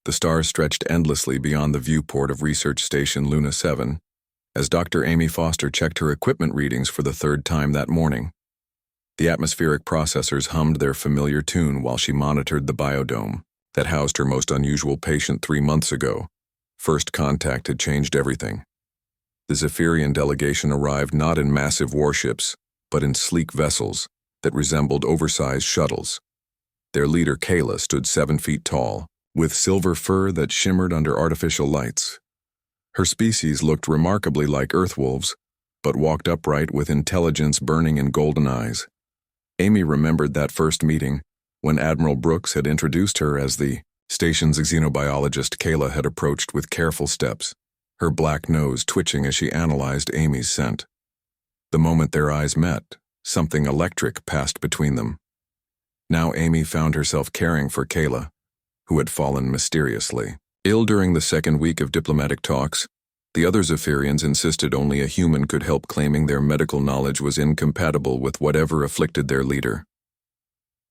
The stars stretched endlessly beyond the viewport of Research Station Luna 7, as Dr. Amy Foster checked her equipment readings for the third time that morning. The atmospheric processors hummed their familiar tune while she monitored the biodome that housed her most unusual patient 3 months ago. First contact had changed everything. The Zephyrian delegation arrived not in massive warships, but in sleek vessels that resembled oversized shuttles. Their leader, Kayla, stood 7 feet tall, with silver fur that shimmered under artificial lights. Her species looked remarkably like earthwolves, but walked upright with intelligence burning in golden eyes. Amy remembered that first meeting, when Admiral Brooks had introduced her as the station's xenobiologist. Kayla had approached with careful steps, her black nose twitching as she analyzed Amy's scent. The moment their eyes met, something electric passed between them. Now Amy found herself caring for Kayla, who had fallen mysteriously ill during the second week of diplomatic talks. The other Zephyrians insisted only a human could help, claiming their medical knowledge was incompatible with whatever afflicted their leader.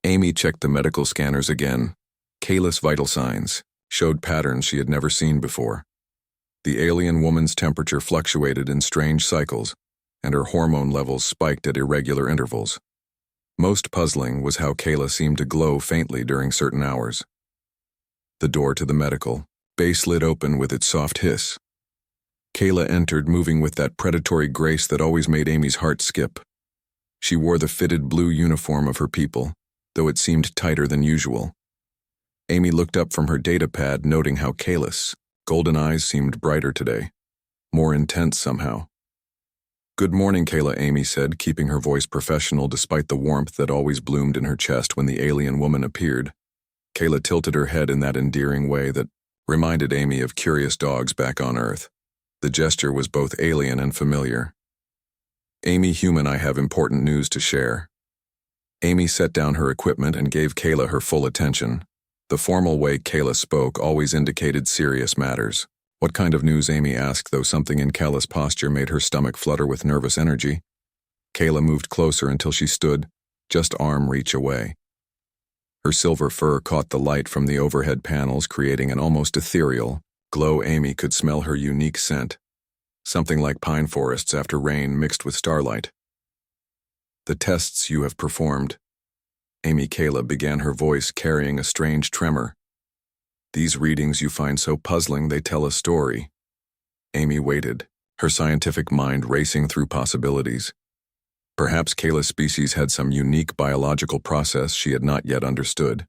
Amy checked the medical scanners again. Kayla's vital signs showed patterns she had never seen before. The alien woman's temperature fluctuated in strange cycles, and her hormone levels spiked at irregular intervals. Most puzzling was how Kayla seemed to glow faintly during certain hours. The door to the medical bay slid open with its soft hiss. Kayla entered, moving with that predatory grace that always made Amy's heart skip. She wore the fitted blue uniform of her people, though it seemed tighter than usual. Amy looked up from her data pad, noting how Kayla's golden eyes seemed brighter today, more intense somehow. "Good morning, Kayla," Amy said, keeping her voice professional despite the warmth that always bloomed in her chest when the alien woman appeared. Kayla tilted her head in that endearing way that reminded Amy of curious dogs back on Earth. The gesture was both alien and familiar. "Amy, human, I have important news to share." Amy set down her equipment and gave Kayla her full attention. The formal way Kayla spoke always indicated serious matters. "What kind of news?" Amy asked, though something in Kayla's posture made her stomach flutter with nervous energy. Kayla moved closer until she stood just arm reach away. Her silver fur caught the light from the overhead panels, creating an almost ethereal glow. Amy could smell her unique scent, something like pine forests after rain mixed with starlight. "The tests you have performed," Amy Kayla began, her voice carrying a strange tremor. "These readings you find so puzzling, they tell a story." Amy waited, her scientific mind racing through possibilities. Perhaps Kayla's species had some unique biological process she had not yet understood.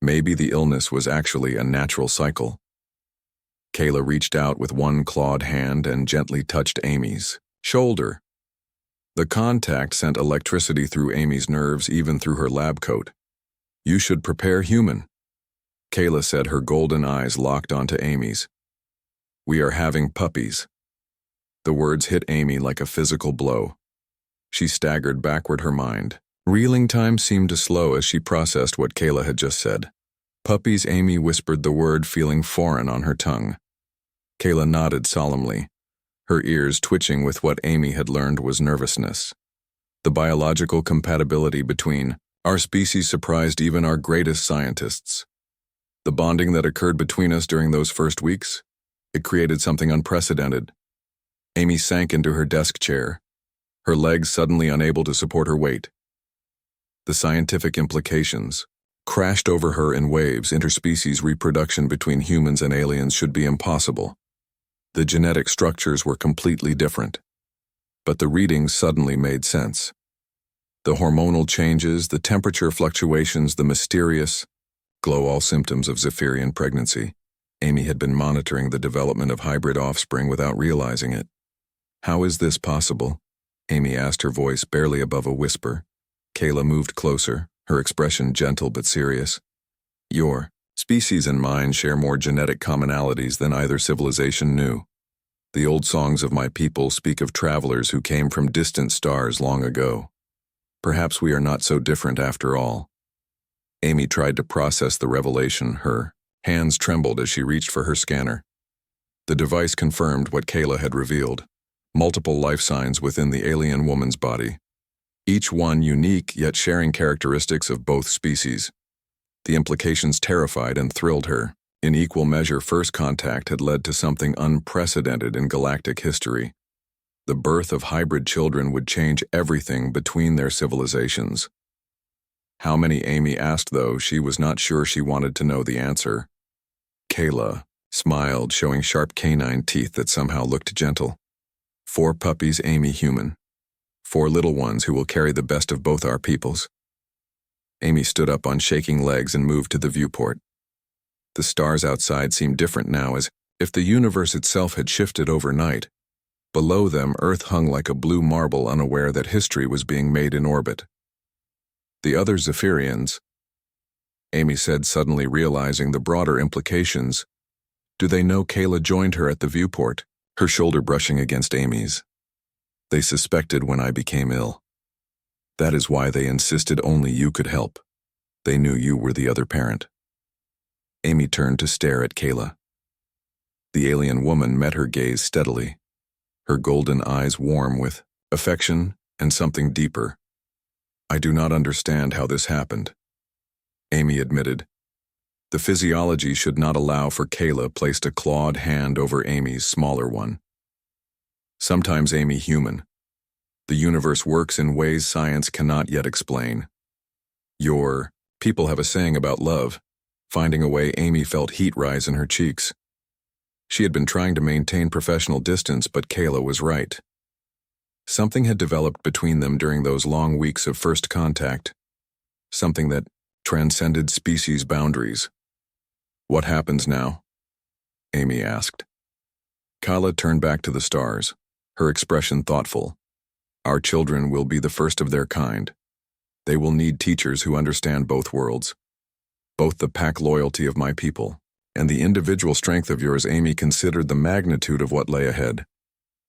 Maybe the illness was actually a natural cycle. Kayla reached out with one clawed hand and gently touched Amy's shoulder. The contact sent electricity through Amy's nerves, even through her lab coat. "You should prepare, human," Kayla said, her golden eyes locked onto Amy's. "We are having puppies." The words hit Amy like a physical blow. She staggered backward, her mind reeling. Time seemed to slow as she processed what Kayla had just said. "Puppies," Amy whispered the word, feeling foreign on her tongue. Kayla nodded solemnly, her ears twitching with what Amy had learned was nervousness. The biological compatibility between our species surprised even our greatest scientists. The bonding that occurred between us during those first weeks, it created something unprecedented. Amy sank into her desk chair, her legs suddenly unable to support her weight. The scientific implications crashed over her in waves. Interspecies reproduction between humans and aliens should be impossible. The genetic structures were completely different. But the readings suddenly made sense. The hormonal changes, the temperature fluctuations, the mysterious glow, all symptoms of Zephyrian pregnancy. Amy had been monitoring the development of hybrid offspring without realizing it. "How is this possible?" Amy asked, her voice barely above a whisper. Kayla moved closer, her expression gentle but serious. "Your species and mine share more genetic commonalities than either civilization knew. The old songs of my people speak of travelers who came from distant stars long ago. Perhaps we are not so different after all." Amy tried to process the revelation. Her hands trembled as she reached for her scanner. The device confirmed what Kayla had revealed: multiple life signs within the alien woman's body, each one unique yet sharing characteristics of both species. The implications terrified and thrilled her. In equal measure, first contact had led to something unprecedented in galactic history. The birth of hybrid children would change everything between their civilizations. How many, Amy asked, though she was not sure she wanted to know the answer. Kayla smiled, showing sharp canine teeth that somehow looked gentle. 4 puppies, Amy, human. 4 little ones who will carry the best of both our peoples. Amy stood up on shaking legs and moved to the viewport. The stars outside seemed different now, as if the universe itself had shifted overnight. Below them, Earth hung like a blue marble, unaware that history was being made in orbit. The other Zephyrians, Amy said, suddenly realizing the broader implications. Do they know Kayla joined her at the viewport, her shoulder brushing against Amy's? They suspected when I became ill. That is why they insisted only you could help. They knew you were the other parent. Amy turned to stare at Kayla. The alien woman met her gaze steadily, her golden eyes warm with affection and something deeper. I do not understand how this happened, Amy admitted. The physiology should not allow for. Kayla placed a clawed hand over Amy's smaller one. Sometimes, Amy, human. The universe works in ways science cannot yet explain. Your people have a saying about love. Finding a way, Amy felt heat rise in her cheeks. She had been trying to maintain professional distance, but Kayla was right. Something had developed between them during those long weeks of first contact. Something that transcended species boundaries. What happens now? Amy asked. Kayla turned back to the stars, her expression thoughtful. Our children will be the first of their kind. They will need teachers who understand both worlds. Both the pack loyalty of my people and the individual strength of yours. Amy considered the magnitude of what lay ahead.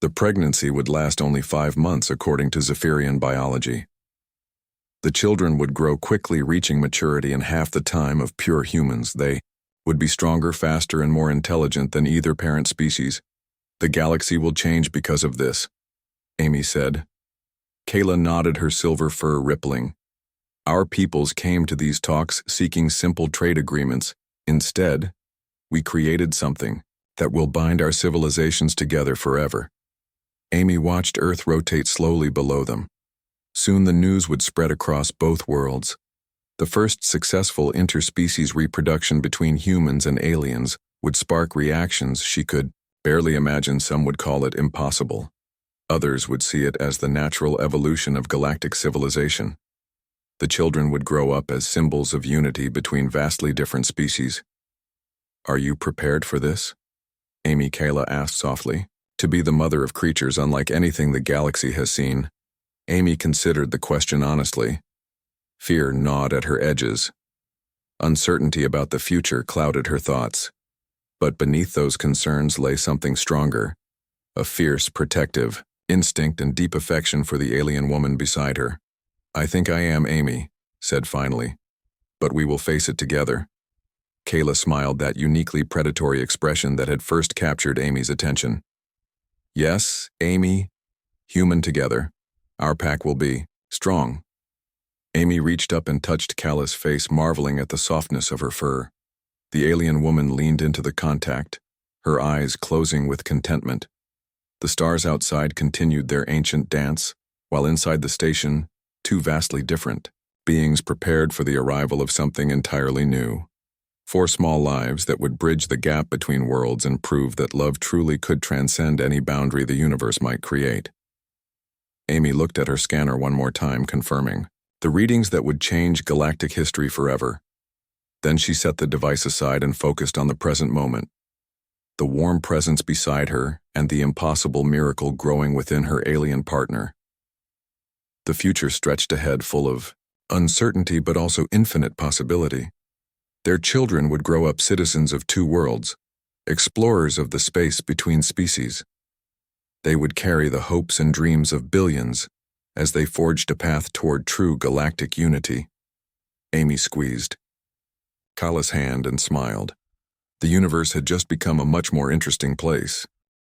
The pregnancy would last only 5 months, according to Zephyrian biology. The children would grow quickly, reaching maturity in half the time of pure humans. They would be stronger, faster, and more intelligent than either parent species. The galaxy will change because of this, Amy said. Kayla nodded, her silver fur rippling. Our peoples came to these talks seeking simple trade agreements. Instead, we created something that will bind our civilizations together forever. Amy watched Earth rotate slowly below them. Soon the news would spread across both worlds. The first successful interspecies reproduction between humans and aliens would spark reactions she could barely imagine. Some would call it impossible. Others would see it as the natural evolution of galactic civilization. The children would grow up as symbols of unity between vastly different species. Are you prepared for this? Amy, Kayla asked softly. To be the mother of creatures unlike anything the galaxy has seen. Amy considered the question honestly. Fear gnawed at her edges. Uncertainty about the future clouded her thoughts. But beneath those concerns lay something stronger. A fierce, protective instinct and deep affection for the alien woman beside her. I think I am, Amy said finally. But we will face it together. Kayla smiled, that uniquely predatory expression that had first captured Amy's attention. Yes, Amy, human together. Our pack will be strong. Amy reached up and touched Kayla's face, marveling at the softness of her fur. The alien woman leaned into the contact, her eyes closing with contentment. The stars outside continued their ancient dance, while inside the station, 2 vastly different beings prepared for the arrival of something entirely new. 4 small lives that would bridge the gap between worlds and prove that love truly could transcend any boundary the universe might create. Amy looked at her scanner one more time, confirming the readings that would change galactic history forever. Then she set the device aside and focused on the present moment. The warm presence beside her and the impossible miracle growing within her alien partner. The future stretched ahead, full of uncertainty but also infinite possibility. Their children would grow up citizens of 2 worlds, explorers of the space between species. They would carry the hopes and dreams of billions as they forged a path toward true galactic unity. Amy squeezed Kayla's hand and smiled. The universe had just become a much more interesting place.